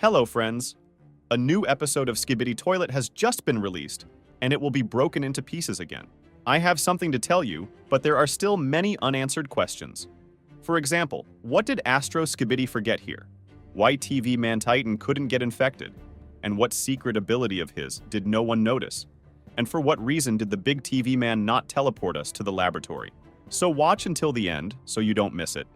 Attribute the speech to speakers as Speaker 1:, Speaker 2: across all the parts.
Speaker 1: Hello, friends. A new episode of SKIBIDI Toilet has just been released, and it will be broken into pieces again. I have something to tell you, but there are still many unanswered questions. For example, what did Astro SKIBIDI forget here? Why TV Man Titan couldn't get infected? And what secret ability of his did no one notice? And for what reason did the big TV man not teleport us to the laboratory? So watch until the end so you don't miss it.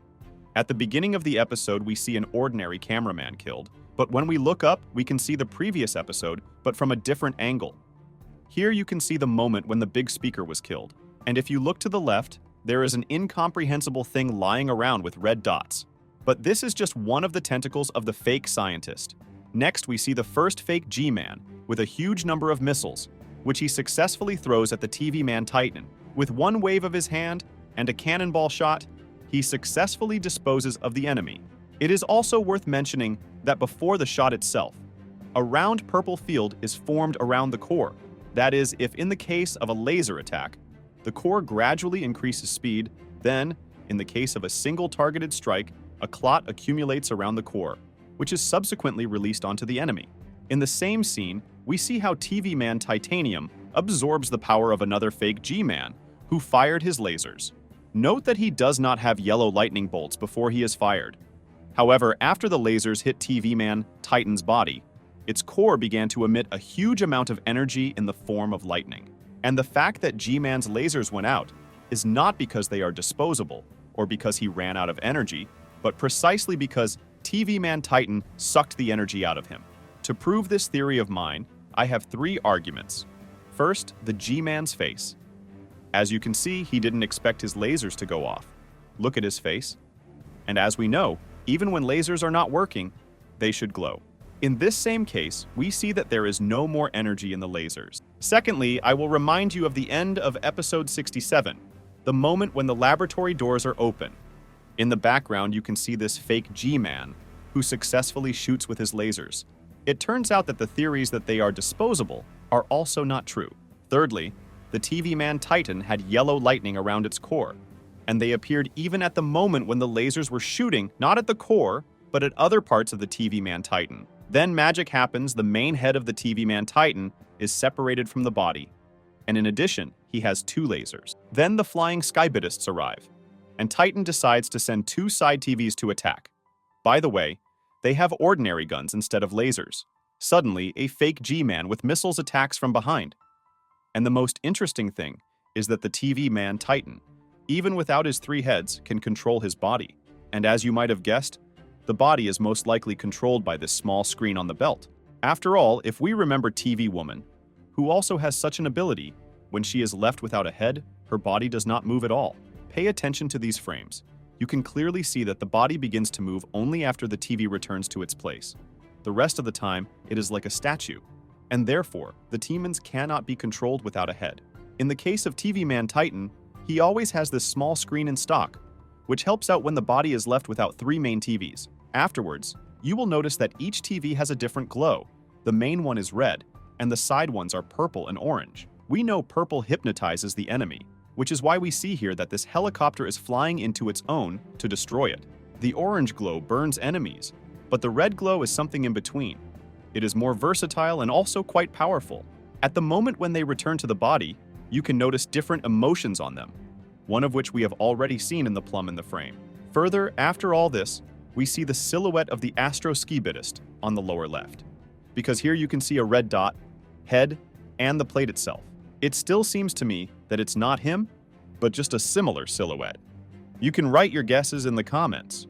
Speaker 1: At the beginning of the episode, we see an ordinary cameraman killed, but when we look up, we can see the previous episode, but from a different angle. Here you can see the moment when the big speaker was killed, and if you look to the left, there is an incomprehensible thing lying around with red dots. But this is just one of the tentacles of the fake scientist. Next, we see the first fake G-Man with a huge number of missiles, which he successfully throws at the TV Man Titan. With one wave of his hand and a cannonball shot, he successfully disposes of the enemy. It is also worth mentioning that before the shot itself, a round purple field is formed around the core. That is, if in the case of a laser attack, the core gradually increases speed, then, in the case of a single targeted strike, a clot accumulates around the core, which is subsequently released onto the enemy. In the same scene, we see how TV Man Titanium absorbs the power of another fake G-Man, who fired his lasers. Note that he does not have yellow lightning bolts before he is fired. However, after the lasers hit TV Man Titan's body, its core began to emit a huge amount of energy in the form of lightning. And the fact that G-Man's lasers went out is not because they are disposable or because he ran out of energy, but precisely because TV Man Titan sucked the energy out of him. To prove this theory of mine, I have three arguments. First, the G-Man's face. As you can see, he didn't expect his lasers to go off. Look at his face. And as we know, even when lasers are not working, they should glow. In this same case, we see that there is no more energy in the lasers. Secondly, I will remind you of the end of episode 67, the moment when the laboratory doors are open. In the background, you can see this fake G-Man, who successfully shoots with his lasers. It turns out that the theories that they are disposable are also not true. Thirdly, the TV Man Titan had yellow lightning around its core, and they appeared even at the moment when the lasers were shooting, not at the core, but at other parts of the TV Man Titan. Then magic happens, the main head of the TV Man Titan is separated from the body, and in addition, he has two lasers. Then the flying SKIBIDists arrive, and Titan decides to send two side TVs to attack. By the way, they have ordinary guns instead of lasers. Suddenly, a fake G-Man with missiles attacks from behind. And the most interesting thing is that the TV Man Titan, even without his three heads, can control his body. And as you might have guessed, the body is most likely controlled by this small screen on the belt. After all, if we remember TV Woman, who also has such an ability, when she is left without a head, her body does not move at all. Pay attention to these frames. You can clearly see that the body begins to move only after the TV returns to its place. The rest of the time, it is like a statue, and therefore, the T-Mans cannot be controlled without a head. In the case of TV Man Titan, he always has this small screen in stock, which helps out when the body is left without three main TVs. Afterwards, you will notice that each TV has a different glow. The main one is red, and the side ones are purple and orange. We know purple hypnotizes the enemy, which is why we see here that this helicopter is flying into its own to destroy it. The orange glow burns enemies, but the red glow is something in between. It is more versatile and also quite powerful. At the moment when they return to the body, you can notice different emotions on them, one of which we have already seen in the plum in the frame. Further, after all this, we see the silhouette of the Astro SKIBIDist on the lower left, because here you can see a red dot, head, and the plate itself. It still seems to me that it's not him, but just a similar silhouette. You can write your guesses in the comments.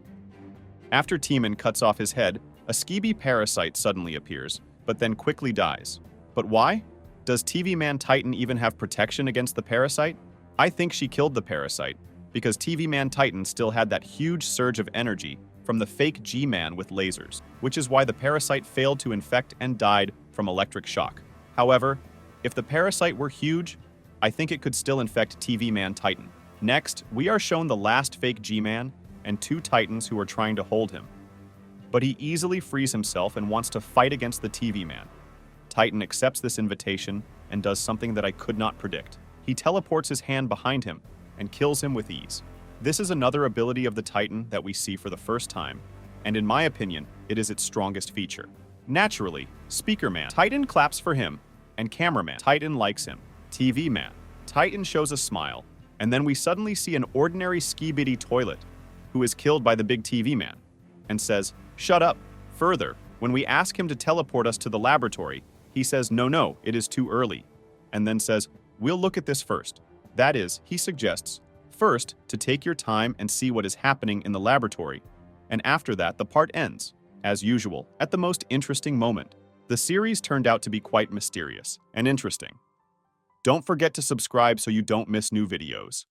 Speaker 1: After T-Man cuts off his head, a SKIBIDI parasite suddenly appears, but then quickly dies. But why? Does TV Man Titan even have protection against the parasite? I think she killed the parasite, because TV Man Titan still had that huge surge of energy from the fake G-Man with lasers, which is why the parasite failed to infect and died from electric shock. However, if the parasite were huge, I think it could still infect TV Man Titan. Next, we are shown the last fake G-Man and two Titans who are trying to hold him. But he easily frees himself and wants to fight against the TV Man. Titan accepts this invitation and does something that I could not predict. He teleports his hand behind him and kills him with ease. This is another ability of the Titan that we see for the first time, and in my opinion, it is its strongest feature. Naturally, Speaker Man. Titan claps for him, and Cameraman. Titan likes him. TV Man. Titan shows a smile, and then we suddenly see an ordinary SKIBIDI toilet, who is killed by the big TV Man, and says, "Shut up." Further, when we ask him to teleport us to the laboratory, he says, "No, it is too early," and then says, "We'll look at this first." That is, he suggests, first, to take your time and see what is happening in the laboratory, and after that, the part ends, as usual, at the most interesting moment. The series turned out to be quite mysterious and interesting. Don't forget to subscribe so you don't miss new videos.